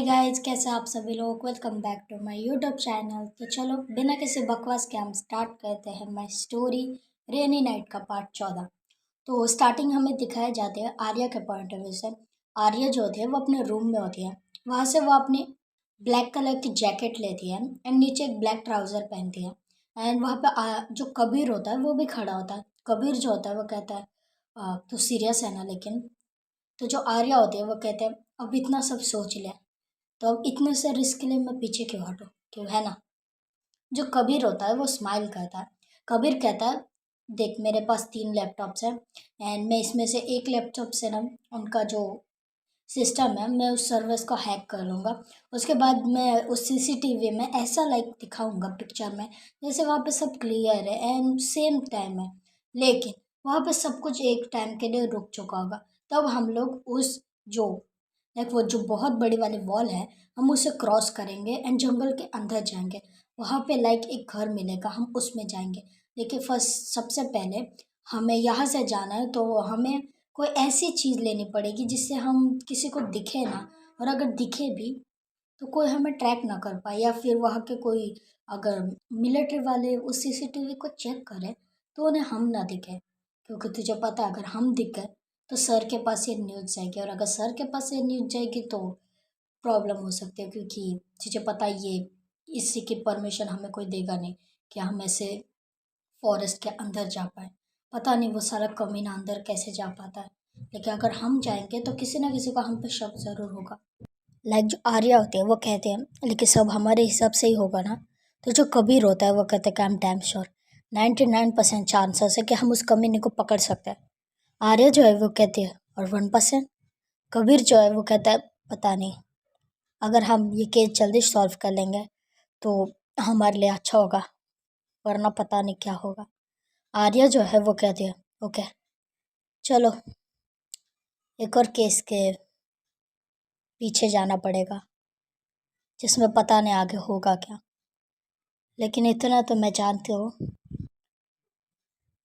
Guys, कैसे आप सभी लोग। Welcome back to my YouTube channel. तो चलो बिना किसी बकवास के हम स्टार्ट करते हैं माय स्टोरी रेनी नाइट का पार्ट 14। तो स्टार्टिंग हमें दिखाया जाते हैं आर्या के पॉइंट ऑफ व्यू से। आर्या जो होती है वो अपने रूम में होती है। वहाँ से वो अपनी ब्लैक कलर की जैकेट लेती है एंड नीचे एक ब्लैक ट्राउज़र पहनती है। एंड वहाँ पे जो कबीर होता है वो भी खड़ा होता है। कबीर जो होता है वो कहता है "तू सीरियस है ना"। लेकिन तो जो आर्या होती है वो कहते हैं अब इतना सब सोच लिया तो अब इतने से रिस्क के लिए मैं पीछे क्यों हटूं, क्यों, है ना। जो कबीर होता है वो स्माइल करता है। कबीर कहता है देख मेरे पास 3 लैपटॉप्स हैं एंड मैं इसमें से एक लैपटॉप से ना उनका जो सिस्टम है मैं उस सर्विस को हैक कर लूँगा। उसके बाद मैं उस सीसीटीवी में ऐसा लाइक दिखाऊंगा पिक्चर में जैसे वहाँ पे सब क्लियर है एंड सेम टाइम है। लेकिन वहाँ पे सब कुछ एक टाइम के लिए रुक चुका होगा। तब हम लोग उस जो लाइक वो जो बहुत बड़ी वाली वॉल है हम उसे क्रॉस करेंगे एंड जंगल के अंदर जाएंगे। वहाँ पे लाइक एक घर मिलेगा, हम उसमें जाएंगे। लेकिन फर्स्ट सबसे पहले हमें यहाँ से जाना है तो हमें कोई ऐसी चीज़ लेनी पड़ेगी जिससे हम किसी को दिखे ना। और अगर दिखे भी तो कोई हमें ट्रैक ना कर पाए या फिर वहाँ के कोई अगर मिलिट्री वाले उस सीसीटीवी को चेक करें तो उन्हें हम ना दिखे। क्योंकि तुझे पता है अगर हम दिख गए तो सर के पास ये न्यूज़ जाएगी और अगर सर के पास ये न्यूज़ जाएगी तो प्रॉब्लम हो सकती है। क्योंकि तुझे पता है ये इसी की परमिशन हमें कोई देगा नहीं कि हम ऐसे फॉरेस्ट के अंदर जा पाए। पता नहीं वो सारा कमीना अंदर कैसे जा पाता है। लेकिन अगर हम जाएंगे तो किसी ना किसी का हम पे शक ज़रूर होगा। लाइक जो आर्या होते हैं वो कहते हैं लेकिन सब हमारे हिसाब से ही होगा ना। तो जो कबीर होता है वो कहते हैं कि I am damn sure 99% chances है कि हम उस कमीने को पकड़ सकते हैं। आर्या जो है वो कहती है और 1%। कबीर जो है वो कहता है पता नहीं, अगर हम ये केस जल्दी सॉल्व कर लेंगे तो हमारे लिए अच्छा होगा, वरना पता नहीं क्या होगा। आर्या जो है वो कहती है ओके चलो एक और केस के पीछे जाना पड़ेगा जिसमें पता नहीं आगे होगा क्या। लेकिन इतना तो मैं जानती हूँ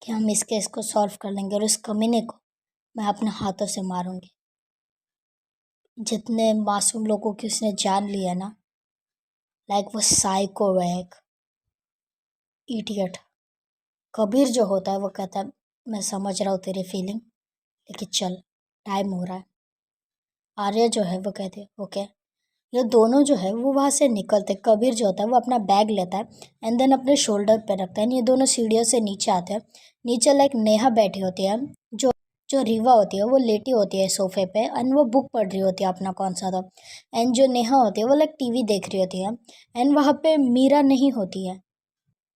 कि हम इस केस को सॉल्व कर लेंगे और इस कमीने को मैं अपने हाथों से मारूंगी। जितने मासूम लोगों की उसने जान लिया ना, लाइक वो साइको है, एक इडियट। कबीर जो होता है वो कहता है मैं समझ रहा हूँ तेरी फीलिंग, लेकिन चल टाइम हो रहा है। आर्य जो है वो कहते हैं ओके। ये दोनों जो है वो वहाँ से निकलते। कबीर जो होता है वो अपना बैग लेता है एंड देन अपने शोल्डर पे रखता है। ये दोनों सीढ़ियों से नीचे आते हैं। नीचे लाइक नेहा बैठी होती है, जो जो रीवा होती है वो लेटी होती है सोफे पे एंड वो बुक पढ़ रही होती है अपना कौन सा था। एंड जो नेहा होती है वो लाइक टीवी देख रही होती है एंड वहाँ पे मीरा नहीं होती है।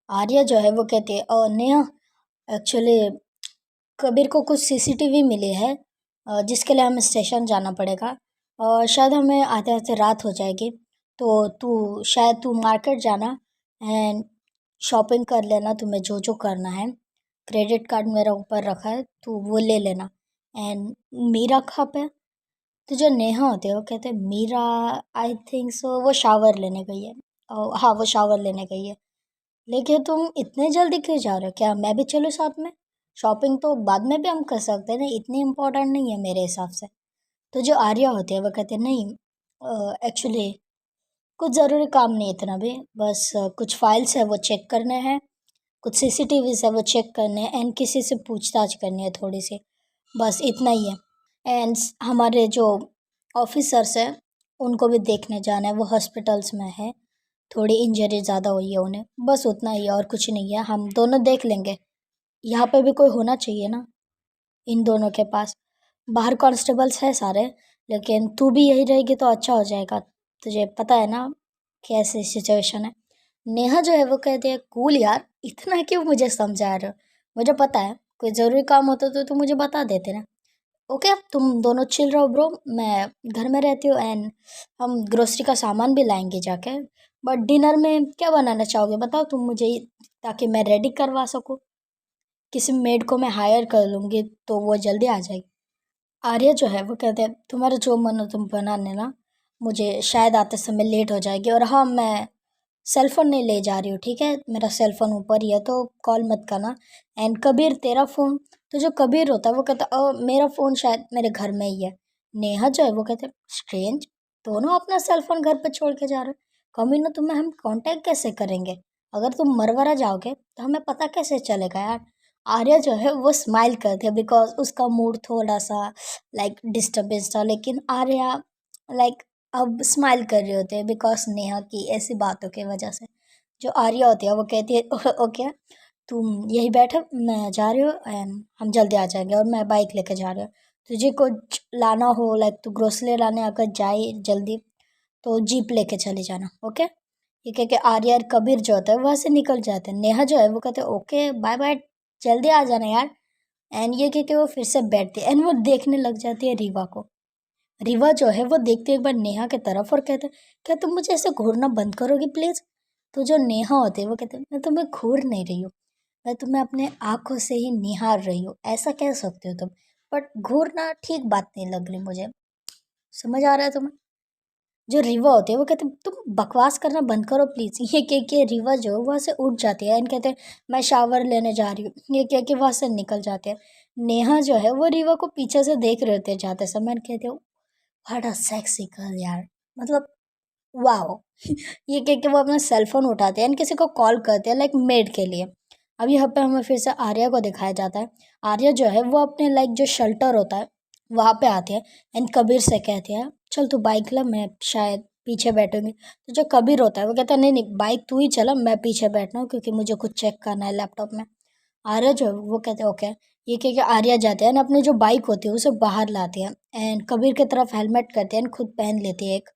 आर्या जो है वो कहती है और नेहा एक्चुअली कबीर को कुछ सीसीटीवी मिली है जिसके लिए हमें स्टेशन जाना पड़ेगा और शायद हमें आते आते रात हो जाएगी। तो तू मार्केट जाना एंड शॉपिंग कर लेना, तुम्हें जो जो करना है। क्रेडिट कार्ड मेरा ऊपर रखा है तू वो ले लेना। एंड मीरा कहाँ पे? तो जो नेहा होती है वो कहते हैं मीरा आई थिंक सो वो शावर लेने गई है। हाँ वो शावर लेने गई है। लेकिन तुम इतने जल्दी क्यों जा रहे हो, क्या मैं भी चलूँ साथ में? शॉपिंग तो बाद में भी हम कर सकते हैं ना, इतनी इम्पोर्टेंट नहीं है मेरे हिसाब से। तो जो आर्या होती है वो कहते हैं नहीं एक्चुअली कुछ ज़रूरी काम नहीं है इतना भी, बस कुछ फाइल्स है वो चेक करने हैं, कुछ सीसीटीवीज है वो चेक करने हैं एंड किसी से पूछताछ करनी है थोड़ी सी, बस इतना ही है। एंड हमारे जो ऑफिसर्स हैं उनको भी देखने जाना है, वो हॉस्पिटल्स में है, थोड़ी इंजरी ज़्यादा हुई है उन्हें, बस उतना ही है और कुछ नहीं है। हम दोनों देख लेंगे। यहाँ पे भी कोई होना चाहिए ना इन दोनों के पास। बाहर कांस्टेबल्स है सारे, लेकिन तू भी यही रहेगी तो अच्छा हो जाएगा। तुझे पता है ना कैसी सिचुएशन है। नेहा जो है वो कहती है कूल यार, इतना क्यों मुझे समझा रहे हो, मुझे पता है कोई ज़रूरी काम होता तो तू मुझे बता देते ना। ओके तुम दोनों चिल रहो ब्रो, मैं घर में रहती हूँ एंड हम ग्रोसरी का सामान भी लाएंगे जाके। बट डिनर में क्या बनाना चाहोगे बताओ तुम मुझे, ताकि मैं रेडी करवा सकूँ। किसी मेड को मैं हायर कर लूँगी तो वो जल्दी आ जाएगी। आर्या जो है वो कहते हैं तुम्हारा जो मन हो तुम बना लेना, मुझे शायद आते समय लेट हो जाएगी। और हाँ मैं सेल फोन नहीं ले जा रही हूँ, ठीक है, मेरा सेल फोन ऊपर ही है तो कॉल मत करना। एंड कबीर तेरा फ़ोन? तो जो कबीर होता है वो कहता है मेरा फ़ोन शायद मेरे घर में ही है। नेहा जो है वो कहते हैं स्ट्रेंज, दोनों अपना सेल फोन घर पे छोड़ के जा रहे हो। कमीनों, तुम्हें हम कांटेक्ट कैसे करेंगे? अगर तुम मरवरा जाओगे तो हमें पता कैसे चलेगा यार? आर्या जो है वो स्माइल करती है बिकॉज उसका मूड थोड़ा सा लाइक डिस्टर्बेंस था, लेकिन आर्या लाइक अब स्माइल कर रहे होते हैं बिकॉज नेहा की ऐसी बातों की वजह से। जो आर्या होती है वो कहती है ओके, तुम यही बैठो, मैं जा रही हूँ एंड हम जल्दी आ जाएंगे और मैं बाइक लेके जा रही हूँ। तुझे कुछ लाना हो लाइक तू ग्रोसरी लाने अगर जाए जल्दी तो जीप लेके चले जाना, ओके। ये कह के आर्या और कबीर जो होता है वहाँ से निकल जाते हैं। नेहा जो है वो कहते हैं ओके बाय बाय, जल्दी आ जाना यार। एंड ये कह के वो फिर से बैठती है एंड वो देखने लग जाती है रीवा को। रीवा जो है वो देखती है एक बार नेहा के तरफ और कहते हैं क्या तुम मुझे ऐसे घूरना बंद करोगी प्लीज़? तो जो नेहा होती है वो कहते हैं मैं तुम्हें घूर नहीं रही हूँ, मैं तुम्हें अपने आँखों से ही निहार रही हूँ, ऐसा कह सकते हो तुम। बट घूरना ठीक बात नहीं लग रही मुझे। समझ आ रहा है तुम्हें? जो रीवा होती है वो कहते हैं तुम बकवास करना बंद करो प्लीज़। ये कह के रीवा जो है वहाँ से उठ जाती है एंड कहते हैं मैं शावर लेने जा रही हूँ। ये कह के वहाँ से निकल जाते हैं। नेहा जो है वो रीवा को पीछे से देख रहे होते हैं जाते समय and कहते हो व्हाट अ सेक्सी गर्ल यार, मतलब वाओ। ये कह के वो अपना सेल फोन उठाते हैं एंड किसी को कॉल करते हैं लाइक मेड के लिए। अब यहाँ पे हमें फिर से आर्या को दिखाया जाता है। आर्या जो है वो अपने लाइक जो शेल्टर होता है वहाँ पे आते हैं एंड कबीर से कहते हैं चल तू बाइक ला, मैं शायद पीछे बैठूंगी। तो जो कबीर होता है वो कहता है नहीं नहीं बाइक तू ही चला, मैं पीछे बैठना हूँ क्योंकि मुझे कुछ चेक करना है लैपटॉप में। आर्या जो है वो कहते हैं ओके। ये कह के आर्या जाते हैं एंड अपनी जो बाइक होती है उसे बाहर लाते हैं एंड कबीर की तरफ हेलमेट करते हैं एंड खुद पहन लेते हैं एक।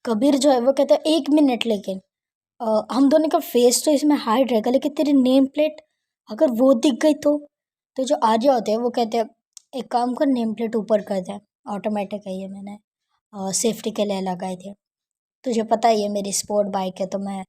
कबीर जो है वो कहता है 1 मिनट, लेकिन हम दोनों का फेस तो इसमें हाइड रहेगा लेकिन तेरी नेम प्लेट अगर वो दिख गई तो जो आर्या होते हैं वो कहते हैं एक काम कर नेम प्लेट ऊपर कर दे। ऑटोमेटिक है ये, मैंने सेफ्टी के लिए लगाए थे। तुझे पता ही है मेरी स्पोर्ट बाइक है तो मैं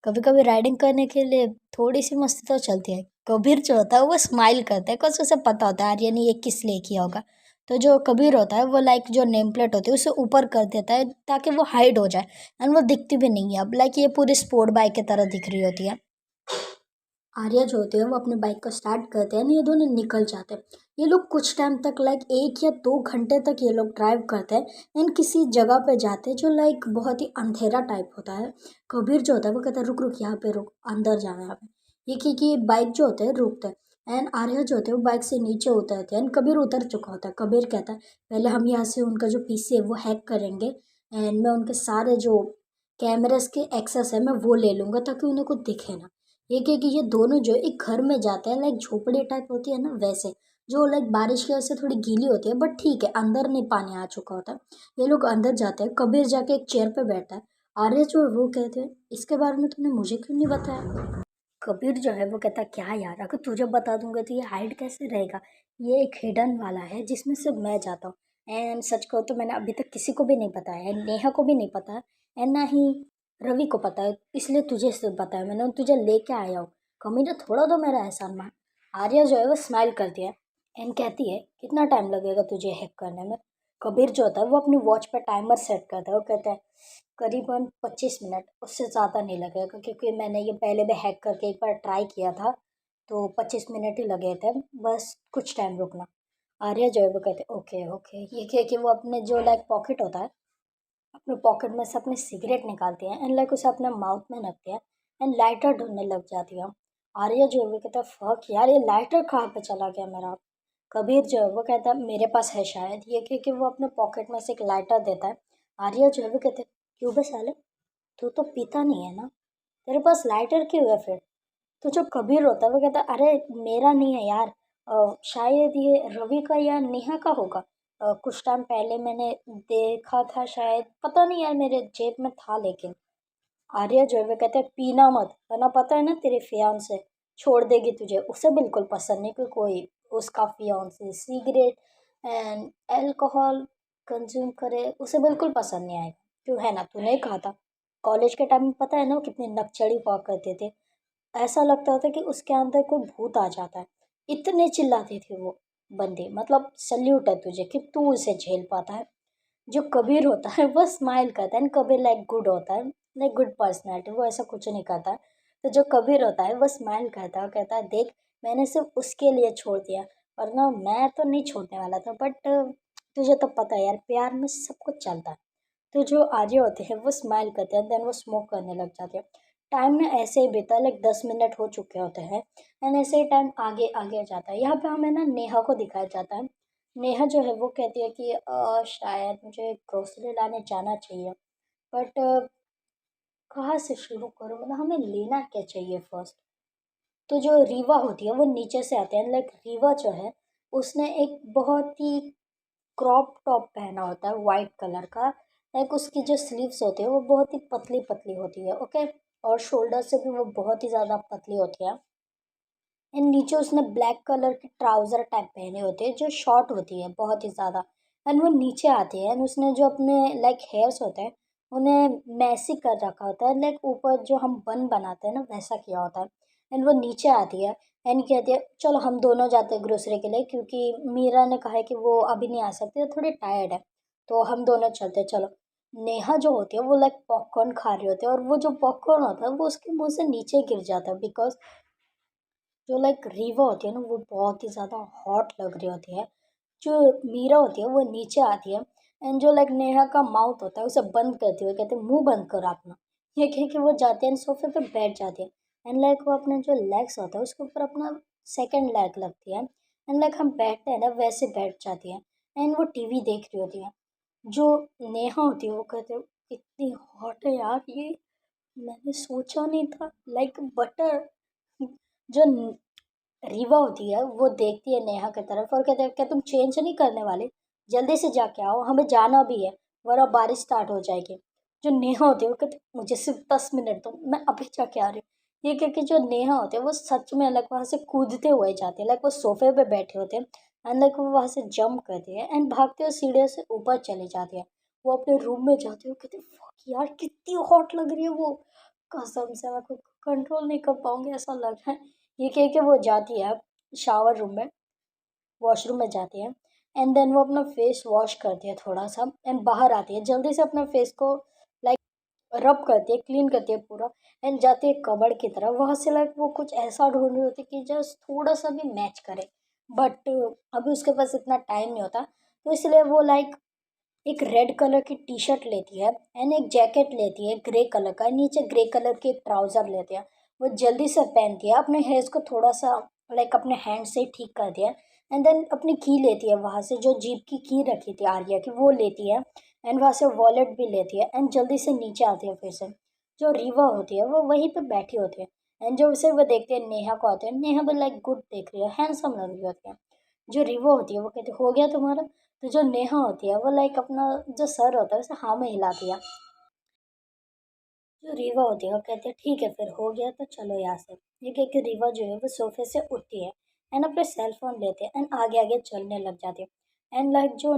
कभी कभी राइडिंग करने के लिए थोड़ी सी मस्ती तो चलती है। कबीर जो होता है वो स्माइल करता है बिकॉज उसे पता होता है आर्या ने ये किस लिए किया होगा। तो जो कबीर होता है वो लाइक जो नेम प्लेट होती है उसे ऊपर कर देता है ताकि वो हाइड हो जाए एंड वो दिखती भी नहीं है अब, लाइक ये पूरी स्पोर्ट बाइक की तरह दिख रही होती है। आर्या जो होते हैं वो अपने बाइक को स्टार्ट करते हैं ये दोनों निकल जाते हैं। ये लोग कुछ टाइम तक लाइक 1 या 2 घंटे तक ये लोग ड्राइव करते हैं एंड किसी जगह पे जाते हैं जो लाइक बहुत ही अंधेरा टाइप होता है। कबीर जो होता है वो कहता है रुक रुक यहाँ पे रुक, अंदर जाना है यहाँ पे। ये क्योंकि बाइक जो होते हैं रुकते हैं एंड आर्या जो होते हैं वो बाइक से नीचे उतरते हैं एंड कबीर उतर चुका होता है। कबीर कहता है पहले हम यहाँ से उनका जो पीसी है वो हैक करेंगे एंड मैं उनके सारे जो कैमरास के एक्सेस है मैं वो ले लूँगा ताकि उन्हें कुछ दिखे ना। एक है कि ये दोनों जो एक घर में जाते हैं लाइक झोपड़ी टाइप होती है ना वैसे, जो लाइक बारिश की वजह से थोड़ी गीली होती है बट ठीक है अंदर नहीं पानी आ चुका होता है। ये लोग अंदर जाते हैं, कबीर जाके एक चेयर पे बैठा है। आर्य जो है वो कहते हैं इसके बारे में तुमने मुझे क्यों नहीं बताया? कबीर जो है वो कहता है क्या यार, अगर तुझे बता दूंगा तो ये हाइड कैसे रहेगा? ये एक हिडन वाला है जिसमें सिर्फ मैं जाता हूँ एंड सच कहो तो मैंने अभी तक किसी को भी नहीं बताया है, नेहा को भी नहीं पता है एंड ना ही रवि को पता है, इसलिए तुझे सिर्फ बताया मैंने और तुझे लेके आया हूँ। कमीना थोड़ा तो मेरा एहसान मान। आर्या जो है वो स्माइल करती है एंड कहती है कितना टाइम लगेगा तुझे हैक करने में? कबीर जो होता है वो अपनी वॉच पर टाइमर सेट करता है, वो कहता है करीबन 25 मिनट, उससे ज़्यादा नहीं लगेगा क्योंकि मैंने ये पहले भी हैक करके एक बार ट्राई किया था तो 25 मिनट ही लगे थे, बस कुछ टाइम रुकना। आर्या जो है वो कहते ओके ओके। ये कह के वो अपने जो लाइक पॉकेट होता है अपने पॉकेट में से अपनी सिगरेट निकालती है एंड लाइक उसे अपने माउथ में रखती है एंड लाइटर ढूंढने लग जाती है। आर्या जो है वो कहता है फक यार ये लाइटर कहाँ पे चला गया मेरा? कबीर जो है वो कहता है मेरे पास है शायद। ये कह के वो अपने पॉकेट में से एक लाइटर देता है। आर्या जो है वो कहते क्यों बे साले, तू तो पीता नहीं है ना, तेरे पास लाइटर क्यों है फिर? तो जो कबीर होता है वो कहता है अरे मेरा नहीं है यार, शायद ये रवि का या नेहा का होगा। कुछ टाइम पहले मैंने देखा था शायद, पता नहीं यार मेरे जेब में था लेकिन। आर्या जो है वो कहते हैं पीना मत वरना पता है ना तेरे फियांसे छोड़ देगी तुझे, उसे बिल्कुल पसंद नहीं कि कोई उसका fiance cigarette and alcohol consume करे, उसे बिल्कुल पसंद नहीं आएगा। क्यों है ना, तूने ही कहा था कॉलेज के टाइम में पता है ना वो कितनी नकचड़ी हुआ करते थे, ऐसा लगता था कि उसके अंदर कोई भूत आ जाता है, इतने चिल्लाती थी वो बंदी। मतलब सल्यूट है तुझे कि तू उसे झेल पाता है। जो कबीर होता है वो स्माइल करता है एंड कबीर लाइक गुड होता है, लाइक गुड पर्सनैलिटी, वो ऐसा कुछ नहीं करता। तो जो कबीर होता है वो स्माइल करता है और कहता है देख मैंने सिर्फ उसके लिए छोड़ दिया वरना मैं तो नहीं छोड़ने वाला था, बट तुझे तो पता है यार प्यार में सब कुछ चलता है। तो जो आर्य होते हैं वो स्माइल करते हैं, देन वो स्मोक करने लग जाते हैं। टाइम ना ऐसे ही बीता, लाइक 10 मिनट हो चुके होते हैं एंड ऐसे ही टाइम आगे आगे जाता है। यहाँ पे हमें ना नेहा को दिखाया जाता है। नेहा जो है वो कहती है कि शायद मुझे ग्रोसरी लाने जाना चाहिए, बट कहाँ से शुरू करूँ, मतलब हमें लेना क्या चाहिए फर्स्ट। तो जो रीवा होती है वो नीचे से आते हैं, लाइक रीवा जो है उसने एक बहुत ही क्रॉप टॉप पहना होता है वाइट कलर का। लाइक उसकी जो स्लीव्स होती है वो बहुत ही पतली पतली होती है, ओके। और शोल्डर से भी वो बहुत ही ज़्यादा पतली होती है। एंड नीचे उसने ब्लैक कलर की ट्राउज़र टाइप पहने होते हैं जो शॉर्ट होती है बहुत ही ज़्यादा। एंड वो नीचे आती है एंड उसने जो अपने लाइक हेयर्स होते हैं उन्हें मैसी कर रखा होता है, लाइक ऊपर जो हम बन बनाते हैं ना वैसा किया होता है। एंड वो नीचे आती है एंड कहती है चलो हम दोनों जाते हैं ग्रोसरी के लिए, क्योंकि मीरा ने कहा है कि वो अभी नहीं आ सकती, वो थोड़ी टायर्ड है, तो हम दोनों चलते हैं चलो। नेहा जो होती है वो लाइक पॉपकॉर्न खा रही होती है और वो जो पॉपकॉर्न होता है वो उसके मुंह से नीचे गिर जाता है, बिकॉज जो लाइक रीवा होती है ना वो बहुत ही ज़्यादा हॉट लग रही होती है। जो मीरा होती है वो नीचे आती है एंड जो लाइक नेहा का माउथ होता है उसे बंद करती है, कहते हैं मुंह बंद करो अपना। ये कह के वो जाती है एंड सोफे पे बैठ जाती है एंड लाइक वो अपने जो लेग्स होता है उसके ऊपर अपना सेकंड लेग लगती है एंड लाइक हम बैठते हैं ना वैसे बैठ जाती है एंड वो टीवी देख रही होती है। जो नेहा होती है वो कहते हैं कितनी हॉट है यार ये, मैंने सोचा नहीं था, लाइक बटर। जो रीवा होती है वो देखती है नेहा की तरफ और कहते हैं क्या तुम चेंज नहीं करने वाले, जल्दी से जाके आओ हमें जाना भी है वरना बारिश स्टार्ट हो जाएगी। जो नेहा होती है वो कहते मुझे सिर्फ 10 मिनट दो मैं अभी जाके आ रही हूँ। ये क्योंकि जो नेहा होते हैं वो सच में अलग वहाँ से कूदते हुए जाते हैं, लाइक वो सोफे पे बैठे होते हैं एंड लाइक वो वहाँ से जंप करती है एंड भागते हुए सीढ़ियों से ऊपर चली जाती है। वो अपने रूम में जाती है, वो कहते फक यार कितनी हॉट लग रही है वो, कसम से मैं खुद को कंट्रोल नहीं कर पाऊंगी ऐसा लग रहा है। ये कह के वो जाती है शावर रूम में, वॉशरूम में जाती है एंड देन वो अपना फेस वॉश करती है थोड़ा सा एंड बाहर आती है जल्दी से अपना फेस को लाइक रब करती है, क्लीन करती है पूरा एंड जाती है कबर्ड की तरफ। वहाँ से लाइक वो कुछ ऐसा ढूंढ रही होती है कि जस्ट थोड़ा सा भी मैच करे, बट अभी उसके पास इतना टाइम नहीं होता, तो इसलिए वो लाइक एक रेड कलर की टी शर्ट लेती है एंड एक जैकेट लेती है ग्रे कलर का, नीचे ग्रे कलर के ट्राउज़र लेती है। वो जल्दी से पहनती है, अपने हेयर्स को थोड़ा सा लाइक अपने हैंड से ठीक कर दिया एंड देन अपनी की लेती है वहाँ से, जो जीप की रखी थी आर्या की वो लेती है एंड वहाँ से वॉलेट भी लेती है एंड जल्दी से नीचे आती है फिर से। जो रीवा होती है वो वहीं पे बैठी होती है एंड जो उसे वो देखते हैं नेहा को आते हैं, नेहा भी लाइक गुड देख रही है, हैंडसम लग रही होती है। जो रीवा होती है वो कहती है हो गया तुम्हारा। तो जो नेहा होती है वो लाइक अपना जो सर होता है उसे हाँ में हिलाती है। जो रीवा होती है वो कहती है ठीक है फिर हो गया तो चलो यहाँ से। ये कह के रीवा जो है वो सोफे से उठती है एंड अपने सेल फोन लेते हैं एंड आगे आगे चलने लग जाती है एंड लाइक जो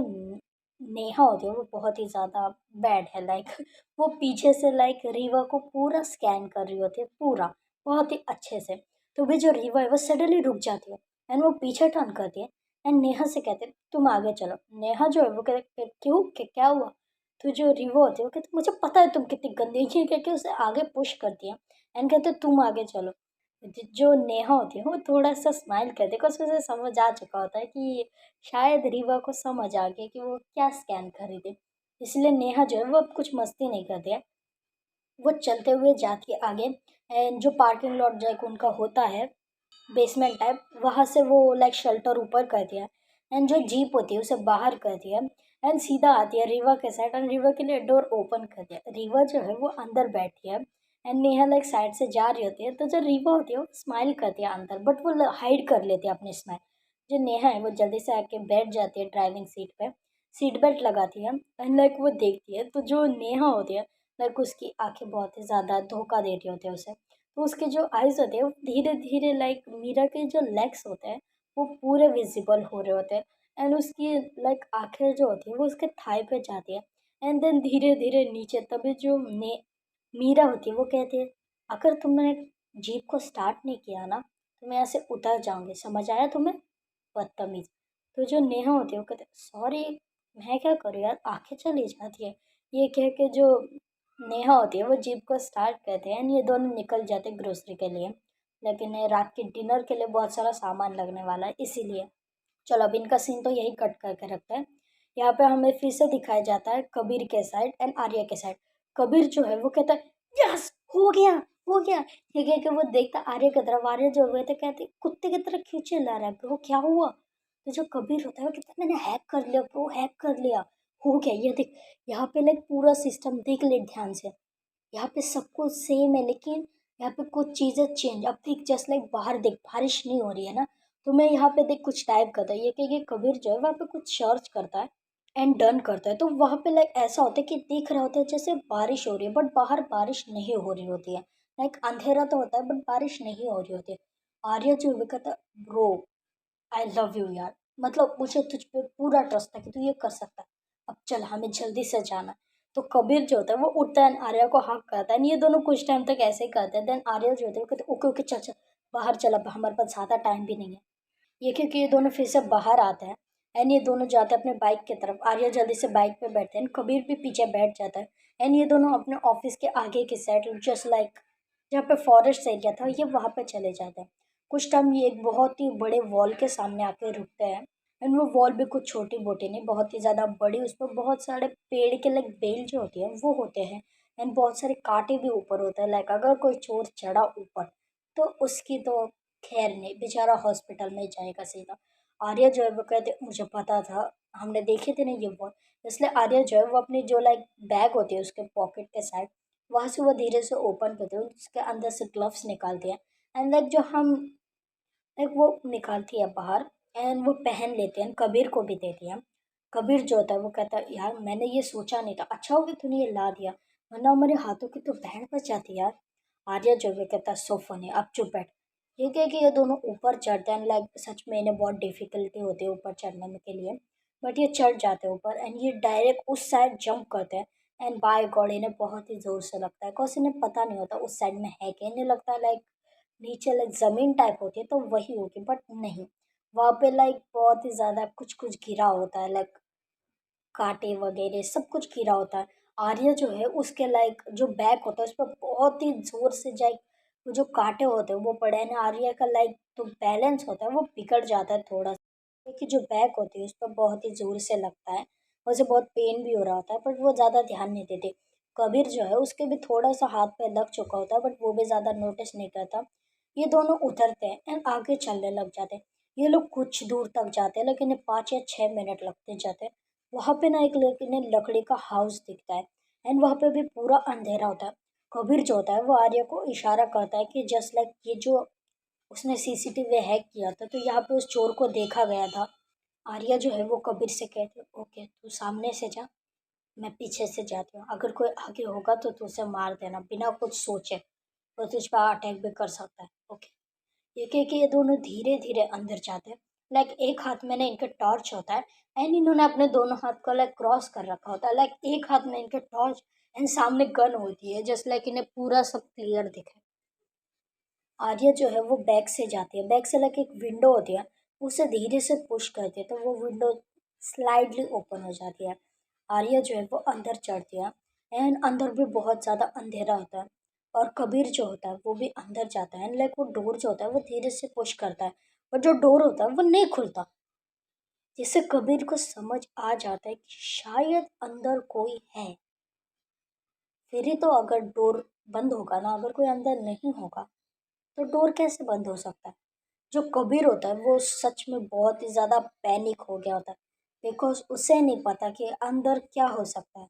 नेहा होती है वो बहुत ही ज़्यादा बैड है, लाइक वो पीछे से लाइक रीवा को पूरा स्कैन कर रही होती है पूरा, बहुत ही अच्छे से। तो भी जो रीवा है वो सडनली रुक जाती है एंड वो पीछे टर्न करती है एंड नेहा से कहते हैं तुम आगे चलो। नेहा जो है वो कहते क्यों क्या हुआ। तो जो रिवो होती है वो कहती मुझे पता है तुम कितनी गंदी है, ये कह के उसे आगे पुश करती है एंड कहते तुम आगे चलो। जो नेहा होती है वो थोड़ा सा स्माइल करती है बिकॉज उसे समझ आ चुका होता है कि शायद रीवा को समझ आ गया कि वो क्या स्कैन कर रही थी, इसलिए नेहा जो है वो अब कुछ मस्ती नहीं करती है। वो चलते हुए जाती है आगे एंड जो पार्किंग लॉट जो उनका होता है बेसमेंट टाइप, वहाँ से वो लाइक शेल्टर ऊपर कर दिया एंड जो जीप होती है उसे बाहर कर दिया एंड सीधा आती है रीवा के साइड एंड रीवा के लिए डोर ओपन कर दिया। रीवा जो है वो अंदर बैठी है एंड नेहा लाइक साइड से जा रही होती है, तो जो रीवा होती है वो स्माइल करती है अंदर, बट वो हाइड कर लेती है अपनी स्माइल। जो नेहा है वो जल्दी से आके बैठ जाती है ड्राइविंग सीट पे, सीट बेल्ट लगाती है एंड लाइक वो देखती है तो जो नेहा होती है लाइक उसकी आंखें बहुत ही ज़्यादा धोखा दे रही होती है उसे। तो उसके जो आइज़ होते हैं वो धीरे धीरे लाइक मीरा के जो लेग्स होते हैं वो पूरे विजिबल हो रहे होते हैं एंड उसकी लाइक आंखें जो होती है वो उसके थाई पे जाती है एंड देन धीरे धीरे नीचे। तभी जो मीरा होती है वो कहती है अगर तुमने जीप को स्टार्ट नहीं किया ना तो मैं यहाँ से उतर जाऊंगी, समझ आया तुम्हें, बदतमीज। तो जो नेहा होती है वो कहते सॉरी मैं क्या करूँ यार, आंखें चली जाती है। ये कह के जो नेहा होती है वो जीप को स्टार्ट करते हैं एंड ये दोनों निकल जाते हैं ग्रोसरी के लिए, लेकिन ये रात के डिनर के लिए बहुत सारा सामान लगने वाला है इसीलिए। चलो अब इनका सीन तो यही कट करके रखते हैं। यहाँ पे हमें फिर से दिखाया जाता है कबीर के साइड एंड आर्या के साइड। कबीर जो है वो कहता है यस हो गया, हो गया। ये कह के वो देखता आर्य की तरफ, आर्य जो हुए थे कहते कुत्ते की तरह क्यों चिल्ला रहा है ब्रो, क्या हुआ? तो जो कबीर होता है वो कहता है मैंने हैक कर लिया ब्रो, हैक कर लिया, हो गया। ये देख, यहाँ पे लाइक पूरा सिस्टम देख ले ध्यान से, यहाँ पे सब कुछ सेम है लेकिन यहाँ पे कुछ चीज़ें चेंज। अब देख जस्ट लाइक बाहर देख बारिश नहीं हो रही है ना, तो मैं यहाँ पे देख कुछ टाइप करता है, ये कि कबीर जो है वहाँ पे कुछ सर्च करता है एंड डन करता है। तो वहाँ पे लाइक ऐसा होता है कि दिख रहा होता है जैसे बारिश हो रही है बट बाहर बारिश नहीं हो रही होती है। लाइक अंधेरा तो होता है बट बारिश नहीं हो रही होती है। आर्य जो है वो कहता है ब्रो आई लव यू यार, मतलब मुझे तुझ पे पूरा ट्रस्ट था कि तू ये कर सकता है, अब चल हमें जल्दी से जाना है। तो कबीर जो होता है वो उठता है आर्या को हाक करता है, ये दोनों कुछ टाइम तक ऐसे ही करते हैं। देन आर्या जो होता है वो कहते ओके ओके चल चल बाहर चल, अब हमारे पास ज़्यादा टाइम भी नहीं है। ये क्योंकि ये दोनों फिर से बाहर आते हैं एंड ये दोनों जाते हैं अपने बाइक की तरफ। आर्या जल्दी से बाइक पे बैठते हैं, कबीर भी पीछे बैठ जाता है एंड ये दोनों अपने ऑफिस के आगे की साइड जस्ट लाइक जहाँ पे फॉरेस्ट एरिया था ये वहाँ पे चले जाते हैं। कुछ टाइम ये एक बहुत ही बड़े वॉल के सामने आके रुकते हैं एंड वो वॉल भी कुछ छोटी मोटी नहीं, बहुत ही ज़्यादा बड़ी, उस पर बहुत सारे पेड़ के लाइक बेल जो होती है वो होते हैं एंड बहुत सारे कांटे भी ऊपर होते हैं। लाइक अगर कोई चोर चढ़ा ऊपर तो उसकी तो खैर नहीं, बेचारा हॉस्पिटल में जाएगा सीधा। आर्या जो है वो कहते मुझे पता था, हमने देखे थे ना ये वॉल, इसलिए आर्या जो है वो अपनी जो लाइक बैग होती है उसके पॉकेट के साइड वहाँ से वो धीरे से ओपन करते हैं, उसके अंदर से ग्लव्स निकालते हैं एंड लाइक जो हम लाइक वो निकालती है बाहर एंड वो पहन लेते हैं, कबीर को भी देती है। कबीर जो होता है वो कहता है यार मैंने ये सोचा नहीं था, अच्छा हो गया तूने ये ला दिया, वरना हमारे हाथों की तो बैंड बच जाती यार। आर्या जो है कहता है सो फनी, अब चुप बैठ। ये कह कि ये दोनों ऊपर चढ़ते हैं लाइक सच में इन्हें बहुत डिफिकल्टी होती है ऊपर चढ़ने में के लिए, बट ये चढ़ जाते हैं ऊपर एंड ये डायरेक्ट उस साइड जंप करते हैं एंड बाय गॉड इन्हें बहुत ही ज़ोर से लगता है, बिकॉज इन्हें पता नहीं होता उस साइड में है क्या, इन्हें लगता है लाइक नीचे लाइक ज़मीन टाइप होती है तो वही होगी बट नहीं, वहाँ पे लाइक बहुत ही ज़्यादा कुछ कुछ गिरा होता है, लाइक कांटे वगैरह सब कुछ गिरा होता है। आर्य जो है उसके लाइक जो बैक होता है उस पर बहुत ही ज़ोर से जाए वो जो कांटे होते हैं वो पड़े हैं ना, आर्य का लाइक तो बैलेंस होता है वो बिगड़ जाता है थोड़ा सा, क्योंकि जो बैक होती है उस पर बहुत ही ज़ोर से लगता है, उसे बहुत पेन भी हो रहा होता है बट वो ज़्यादा ध्यान नहीं देते। कबीर जो है उसके भी थोड़ा सा हाथ पे लग चुका होता है बट वो भी ज़्यादा नोटिस नहीं करता। ये दोनों उतरते हैं एंड आगे चलने लग जाते हैं। ये लोग कुछ दूर तक जाते हैं लेकिन 5 या 6 मिनट लगते जाते हैं। वहाँ पे ना एक लेकिन लकड़ी का हाउस दिखता है एंड वहाँ पे भी पूरा अंधेरा होता है। कबीर जो होता है वो आर्य को इशारा करता है कि जस्ट लाइक ये जो उसने सीसीटीवी हैक किया था तो यहाँ पे उस चोर को देखा गया था। आर्या जो है वो कबीर से कहती है ओके तू सामने से जा, मैं पीछे से जाती हूँ, अगर कोई आगे होगा तो तू उसे मार देना बिना कुछ सोचे, वो तुझ पर अटैक भी कर सकता है ओके। ये कह के ये दोनों धीरे धीरे अंदर जाते हैं। लाइक एक हाथ में ना इनका टॉर्च होता है एंड इन्होंने अपने दोनों हाथ को लाइक क्रॉस कर रखा होता है, लाइक एक हाथ में इनके टॉर्च एंड सामने गन होती है जस्ट लाइक इन्हें पूरा सब क्लियर दिखे। आर्या जो है वो बैक से जाती है, बैक से लाइक एक विंडो होती है, उसे धीरे से पुश करती है तो वो विंडो स्लाइडली ओपन हो जाती है। आर्या जो है वो अंदर चढ़ती है एंड अंदर भी बहुत ज़्यादा अंधेरा होता है और कबीर जो होता है वो भी अंदर जाता है एंड लाइक वो डोर जो होता है वो धीरे से पुश करता है और जो डोर होता है वो नहीं खुलता, जिससे कबीर को समझ आ जाता है कि शायद अंदर कोई है। फिर ही तो अगर डोर बंद होगा ना, अगर कोई अंदर नहीं होगा तो डोर कैसे बंद हो सकता है। जो कबीर होता है वो सच में बहुत ही ज़्यादा पैनिक हो गया होता है, बिकॉज उसे नहीं पता कि अंदर क्या हो सकता है,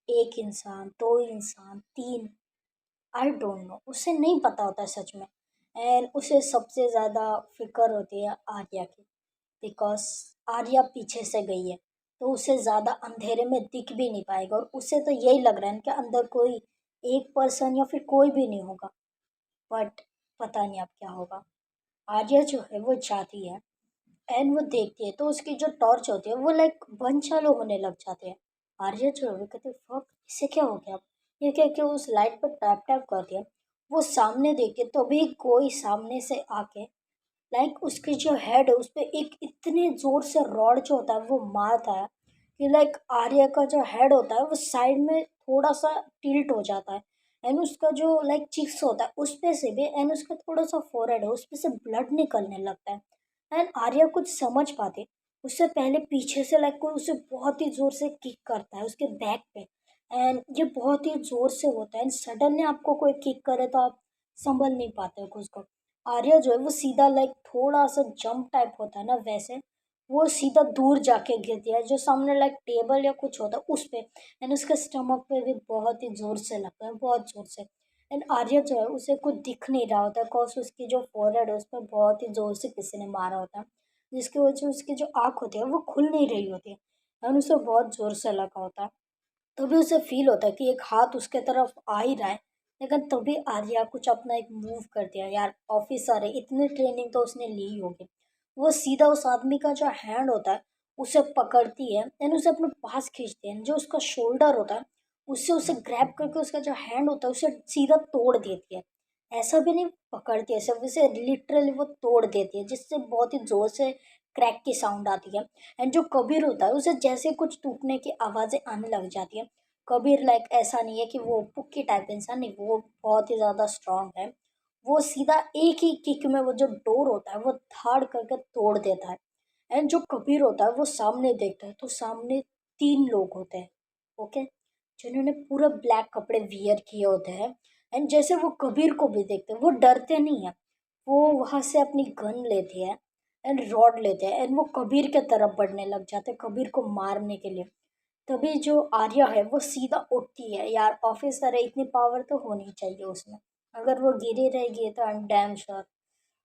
एक इंसान, दो इंसान, तीन, आई डोंट नो, उसे नहीं पता होता है सच में। एंड उसे सबसे ज़्यादा फिक्र होती है आर्या की, बिकॉज आर्या पीछे से गई है तो उसे ज़्यादा अंधेरे में दिख भी नहीं पाएगा और उसे तो यही लग रहा है कि अंदर कोई एक पर्सन या फिर कोई भी नहीं होगा, बट पता नहीं अब क्या होगा। आर्या जो है वो जाती है एंड वो देखती है तो उसकी जो टॉर्च होती है वो लाइक बंद चालू होने लग जाते हैं। आर्या जो है वो कहते फक इससे क्या हो गया, ये कह के उस लाइट पर टैप टैप करती है। वो सामने देखती है तो भी कोई सामने से आके लाइक उसकी जो हेड है उस पे एक इतने जोर से रॉड जो होता है वो मारता है कि लाइक आर्या का जो हेड होता है वो साइड में थोड़ा सा टिल्ट हो जाता है एंड उसका जो लाइक चिक्स होता है उस पे से भी एंड उसका थोड़ा सा फोरहेड है उस पे से ब्लड निकलने लगता है एंड आर्या कुछ समझ पाती उससे पहले पीछे से लाइक कोई उसे बहुत ही ज़ोर से किक करता है उसके बैक पे। एंड ये बहुत ही ज़ोर से होता है एंड सडनली आपको कोई किक करे तो आप संभल नहीं पाते हो खुद को। आर्या जो है वो सीधा लाइक थोड़ा सा जंप टाइप होता है ना, वैसे वो सीधा दूर जाके गिरती है जो सामने लाइक टेबल या कुछ होता है उस पे। एंड उसके स्टमक पे भी बहुत ही ज़ोर से लगता है, बहुत ज़ोर से। एंड आर्या जो है उसे कुछ दिख नहीं रहा होता बिकॉज उसकी जो फोरहेड है उस पर बहुत ही ज़ोर से किसी ने मारा होता है, जिसकी वजह से उसकी जो आँख होती है वो खुल नहीं रही होती है एंड उसे बहुत ज़ोर से लगा होता है। तभी उसे फ़ील होता है कि एक हाथ उसके तरफ आ ही रहा है, लेकिन तभी आर्या कुछ अपना एक मूव कर दिया। यार ऑफिसर है, इतनी ट्रेनिंग तो उसने ली ही होगी। वो सीधा उस आदमी का जो हैंड होता है उसे पकड़ती है एंड उसे अपने पास खींचती है। जो उसका शोल्डर होता है उससे उसे ग्रैब करके उसका जो हैंड होता है उसे सीधा तोड़ देती है। ऐसा भी नहीं पकड़ती है सिर्फ, उसे लिटरली वो तोड़ देती है जिससे बहुत ही ज़ोर से क्रैक की साउंड आती है। एंड जो कबीर होता है उसे जैसे कुछ टूटने की आवाज़ें आने लग जाती है। कबीर लाइक ऐसा नहीं है कि वो पुक्की टाइप इंसान नहीं, वो बहुत ही ज़्यादा स्ट्रांग है। वो सीधा एक ही किक में वो जो डोर होता है वो धाड़ करके तोड़ देता है। एंड जो कबीर होता है वो सामने देखता है तो सामने 3 लोग होते हैं, ओके, जिन्होंने पूरा ब्लैक कपड़े वियर किए होते हैं। एंड जैसे वो कबीर को भी देखते हैं वो डरते नहीं है, वो वहाँ से अपनी गन लेते हैं एंड रॉड लेते हैं एंड वो कबीर के तरफ बढ़ने लग जाते हैं कबीर को मारने के लिए। तभी जो आर्या है वो सीधा उठती है। यार ऑफिसर है, इतनी पावर तो होनी चाहिए उसमें। अगर वो गिरी रहेगी तो आई एम डैम श्योर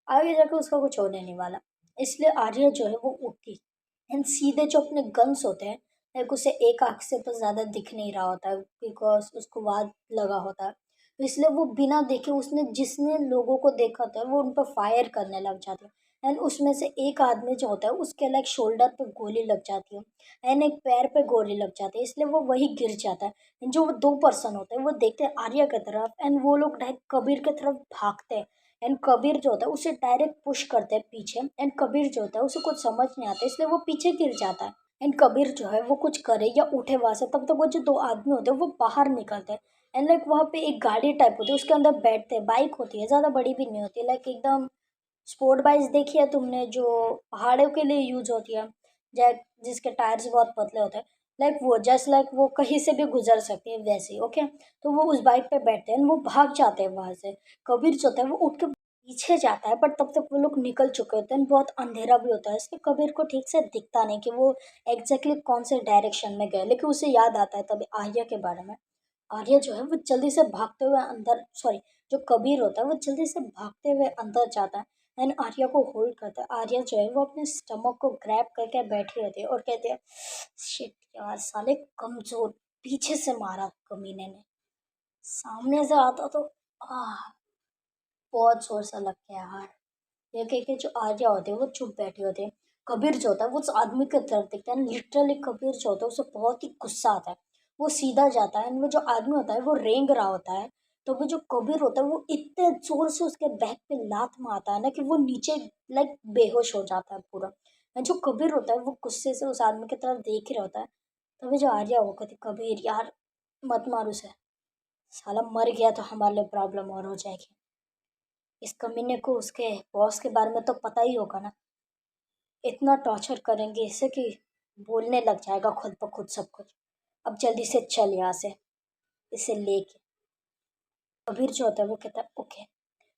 आगे जाकर उसका कुछ होने नहीं वाला। इसलिए आर्या जो है वो उठती एंड सीधे जो अपने गन्स होते हैं, लाइक उसे एक आँख से तो ज़्यादा दिख नहीं रहा होता है बिकॉज उसको वाद लगा होता है, तो इसलिए वो बिना देखे उसने जिसने लोगों को देखा होता है वो उन पर फायर करने लग जाती है। एंड उसमें से एक आदमी जो होता है उसके लाइक शोल्डर पे गोली लग जाती है एंड एक पैर पे गोली लग जाती है, इसलिए वो वही गिर जाता है। एंड जो वो 2 पर्सन होते हैं वो देखते हैं आर्या की तरफ एंड वो लोग डायरेक्ट कबीर की तरफ भागते हैं। एंड कबीर जो होता है उसे डायरेक्ट पुश करते हैं पीछे एंड कबीर जो होता है उसे कुछ समझ नहीं आता इसलिए वो पीछे गिर जाता है। एंड कबीर जो है वो कुछ करे या उठे वहां से तब तक वो जो 2 आदमी होते हैं वो बाहर निकलते हैं। एंड लाइक वहाँ पे एक गाड़ी टाइप होती है उसके अंदर बैठते हैं, बाइक होती है, ज़्यादा बड़ी भी नहीं होती, लाइक एकदम स्पोर्ट बाइक्स देखी है तुमने जो पहाड़ों के लिए यूज होती है, जिसके टायर्स बहुत पतले होते हैं, लाइक वो जस्ट लाइक वो कहीं से भी गुजर सकती है वैसे, ओके। तो वो उस बाइक पे बैठते हैं वो भाग जाते हैं वहां से। कबीर जो होता है वो उठ के पीछे जाता है बट तब तक वो लोग निकल चुके होते हैं, बहुत अंधेरा भी होता है इसलिए कबीर को ठीक से दिखता नहीं कि वो एग्जैक्टली कौन से डायरेक्शन में गए, लेकिन उसे याद आता है तभी आर्या के बारे में। आर्या जो है वो जल्दी से भागते हुए अंदर, सॉरी, जो कबीर होता है वो जल्दी से भागते हुए अंदर जाता है एंड आर्या को होल्ड करता है। आर्या जो है वो अपने स्टमक को ग्रैब करके बैठी रहती है और कहती है शिट यार साले कमजोर, पीछे से मारा कमीने ने, सामने से आता तो आह बहुत जोर सा लग गया यार। ये कह के जो आर्या होते हैं वो चुप बैठे होते हैं। कबीर जो होता है वो उस आदमी की तरफ देखता है, लिटरली कबीर जो होता है उसे बहुत ही गुस्सा आता है। वो सीधा जाता है एंड वो जो आदमी होता है वो रेंग रहा होता है। तो वो जो कबीर होता है वो इतने जोर से उसके बैक पे लात मारता है ना कि वो नीचे लाइक बेहोश हो जाता है पूरा। एंड जो कबीर होता है वो गुस्से से उस आदमी की तरफ देख ही रहा होता है। तभी जो आर्या वो कहती कबीर यार मत मार उसे, साला मर गया तो हमारे लिए प्रॉब्लम और हो जाएगी। इस कमीने को उसके बॉस के बारे में तो पता ही होगा ना, इतना टॉर्चर करेंगे इसे कि बोलने लग जाएगा खुद ब खुद सब कुछ। अब जल्दी से चल यहाँ से, इसे लेके। कबीर जो होता है वो कहता है ओके।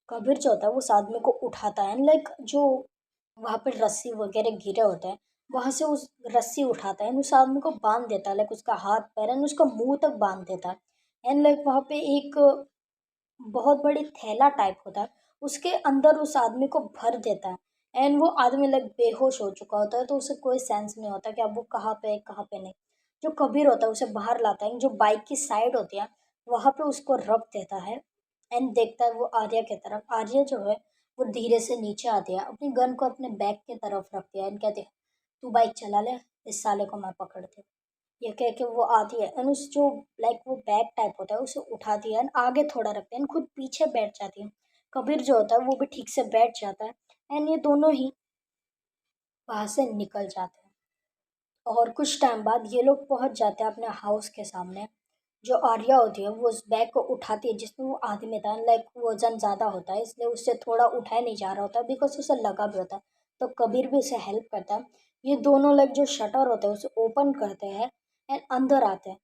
कबीर जो होता है वो उस आदमी को उठाता है लाइक जो वहाँ पे रस्सी वगैरह गिरे होते हैं वहाँ से उस रस्सी उठाता है एंड उस आदमी को बांध देता है, लाइक उसका हाथ पैर एंड उसका मुंह तक बांध देता है। एंड लाइक वहाँ पे एक बहुत बड़ी थैला टाइप होता है, उसके अंदर उस आदमी को भर देता है एंड वो आदमी लाइक बेहोश हो चुका होता है तो उसे कोई सेंस नहीं होता कि अब वो कहाँ पे है कहाँ पे नहीं। जो कबीर होता है उसे बाहर लाता है, जो बाइक की साइड होती है वहाँ पे उसको रख देता है एंड देखता है वो आर्या की तरफ। आर्या जो है वो धीरे से नीचे आती है, अपनी गन को अपने बैक की तरफ रखती है एंड कहती है तू बाइक चला ले, इस साले को मैं पकड़ती हूँ। ये कह के वो आती है एंड उस जो लाइक वो बैग टाइप होता है उसे उठाती है एंड आगे थोड़ा रखते हैं एंड खुद पीछे बैठ जाती है। कबीर जो होता है वो भी ठीक से बैठ जाता है एंड ये दोनों ही वहाँ से निकल जाते हैं। और कुछ टाइम बाद ये लोग पहुँच जाते हैं अपने हाउस के सामने। जो आर्या होती है वो उस बैग को उठाती है जिसमें वो आदमी था, लाइक वजन ज़्यादा होता है इसलिए उससे थोड़ा उठाया नहीं जा रहा होता बिकॉज उसे लगा भी होता है। तो कबीर भी उसे हेल्प करता है ये दोनों लाइक जो शटर होते हैं उसे ओपन करते हैं एंड अंदर आते हैं।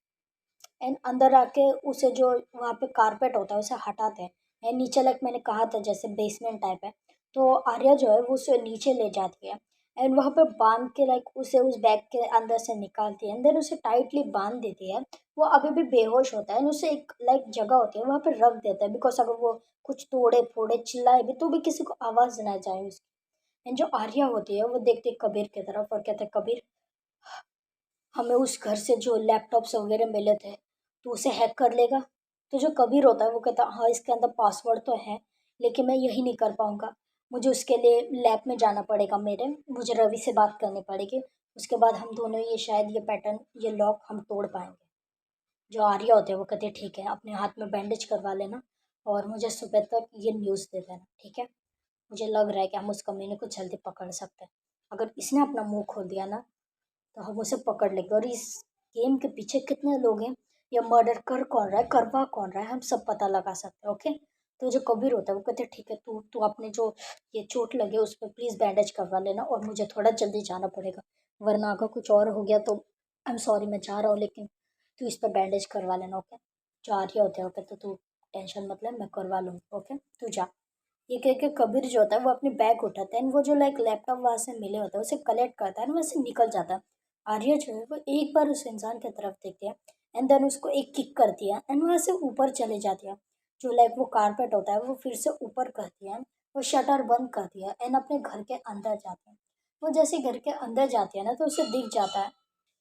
एंड अंदर आके उसे जो वहाँ पे कारपेट होता है उसे हटाते हैं। एंड नीचे लाइक मैंने कहा था जैसे बेसमेंट टाइप है, तो आर्या जो है वो उसे नीचे ले जाती है एंड वहाँ पे बांध के लाइक उसे उस बैग के अंदर से निकालती है एंड देन उसे टाइटली बांध देती है। वो अभी भी बेहोश होता है एंड उसे एक लाइक जगह होती है वहाँ पे रख देता है, बिकॉज अगर वो कुछ तोड़े फोड़े चिल्लाए भी तो भी किसी को आवाज़ ना जाए उसकी। एंड जो आर्या होती है वो देखती है कबीर की तरफ और कहते हैं, कबीर हमें उस घर से जो लैपटॉप्स वगैरह मिले थे तो उसे हैक कर लेगा। तो जो कबीर होता है वो कहता है हाँ इसके अंदर पासवर्ड तो है, लेकिन मैं यही नहीं कर पाऊँगा। मुझे उसके लिए लैब में जाना पड़ेगा, मेरे मुझे रवि से बात करनी पड़ेगी। उसके बाद हम दोनों ये शायद ये पैटर्न ये लॉक हम तोड़ पाएंगे। जो आर्या होते हैं वो कहते हैं ठीक है, अपने हाथ में बैंडेज करवा लेना और मुझे सुबह तक ये न्यूज़ दे देना, ठीक है। मुझे लग रहा है कि हम उस कमीने को जल्दी पकड़ सकते हैं। अगर इसने अपना मुंह खोल दिया ना तो हम उसे पकड़ लेंगे। और इस गेम के पीछे कितने लोग हैं, या मर्डर कर कौन रहा है, करवा कौन रहा है, हम सब पता लगा सकते हैं, ओके। तो जो कबीर होता है वो कहते हैं ठीक है, तू तू अपने जो ये चोट लगे उस पर प्लीज़ बैंडेज करवा लेना और मुझे थोड़ा जल्दी जाना पड़ेगा, वरना अगर कुछ और हो गया तो आई एम सॉरी मैं जा रहा हूँ, लेकिन तू इस पर बैंडेज करवा लेना, ओके। जो आर्या होते हैं वो कहते तू टेंशन मत ले, मैं करवा लूँगा, ओके तू जा। ये कह के कबीर जो होता है वो अपने बैग उठाता है एंड वो जो लाइक लैपटॉप वहाँ से मिले होता है उसे कलेक्ट करता है एंड वहाँ से निकल जाता है। आर्या जो है वो एक बार उस इंसान की तरफ देखती है एंड देन उसको एक किक करती है एंड वहाँ से ऊपर चले जाती है। जो लाइक वो कारपेट होता है वो फिर से ऊपर करती है, वो शटर बंद करती है एंड अपने घर के अंदर जाती है। वो जैसे घर के अंदर जाती है ना तो उसे दिख जाता है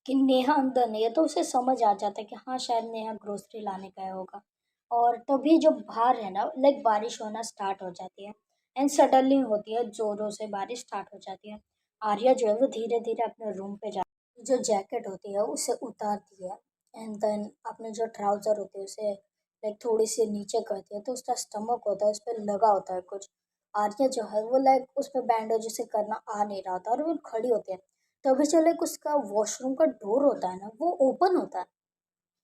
कि नेहा अंदर नहीं है, तो उसे समझ आ जाता है कि हाँ शायद नेहा ग्रोसरी लाने गया होगा। और तभी जो बाहर है ना लाइक बारिश होना स्टार्ट हो जाती है एंड सडनली होती है, जोरों से बारिश स्टार्ट हो जाती है। आर्या जो है वो धीरे धीरे अपने रूम पे जाती है, जो जैकेट होती है उसे उतारती है एंड देन अपने जो ट्राउज़र होते हैं उसे लाइक थोड़ी सी नीचे करती है, तो उसका स्टमक होता है उस पर लगा होता है कुछ। आर्या जो है वो लाइक उस पर बैंडेज उसे करना आ नहीं रहा था और वो खड़ी होती है। तभी जो लाइक उसका वॉशरूम का डोर होता है ना वो ओपन होता है।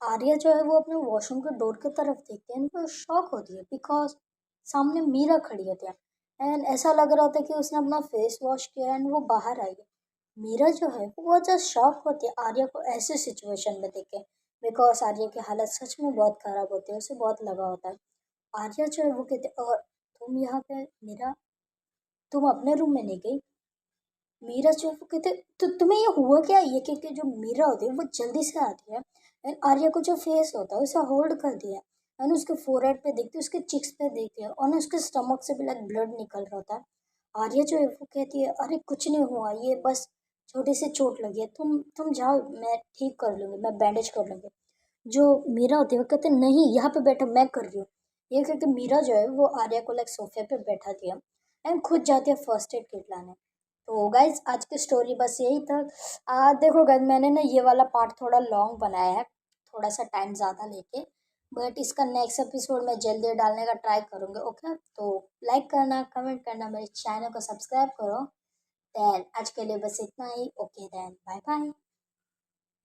आर्या जो है वो अपने वॉशरूम के डोर की तरफ देखती है एंड वो शॉक होती है, बिकॉज सामने मीरा खड़ी होती है एंड ऐसा लग रहा था कि उसने अपना फेस वॉश किया एंड वो बाहर आई है। मीरा जो है वो जस्ट शॉक होती है आर्या को ऐसे सिचुएशन में देख के, बिकॉज आर्या की हालत सच में बहुत खराब होती है, उसे बहुत लगा होता है। आर्या जो है वो कहते तुम यहाँ पे मीरा, तुम अपने रूम में नहीं गई? मीरा जो है वो कहते तो तुम्हें ये हुआ क्या? ये कह के जो मीरा होती है वो जल्दी से आती है एंड आर्या को जो फेस होता है उसे होल्ड कर दिया एंड उसके फोरहेड पे देखती है, उसके चिक्स पे देखती है और ना उसके स्टमक से भी लाइक ब्लड निकल रहा होता है। आर्या जो है वो कहती है अरे कुछ नहीं हुआ, ये बस छोटी सी चोट लगी है, तुम जाओ मैं ठीक कर लूँगी, मैं बैंडेज कर लूँगी। जो मीरा होती है वो कहते नहीं यहाँ पे बैठो मैं कर रही हूँ। ये करके मीरा जो है वो आर्या को लाइक सोफे पे बैठा दिया एंड खुद जाती है फर्स्ट एड किट लाने। तो गाइज आज की स्टोरी बस यही था। देखो गाइज मैंने ना ये वाला पार्ट थोड़ा लॉन्ग बनाया है, थोड़ा सा टाइम ज़्यादा लेके, बट इसका नेक्स्ट एपिसोड मैं जल्दी डालने का ट्राई करूँगी, ओके। तो लाइक करना, कमेंट करना, मेरे चैनल को सब्सक्राइब करो। देन आज के लिए बस इतना ही, ओके देन बाय बाय।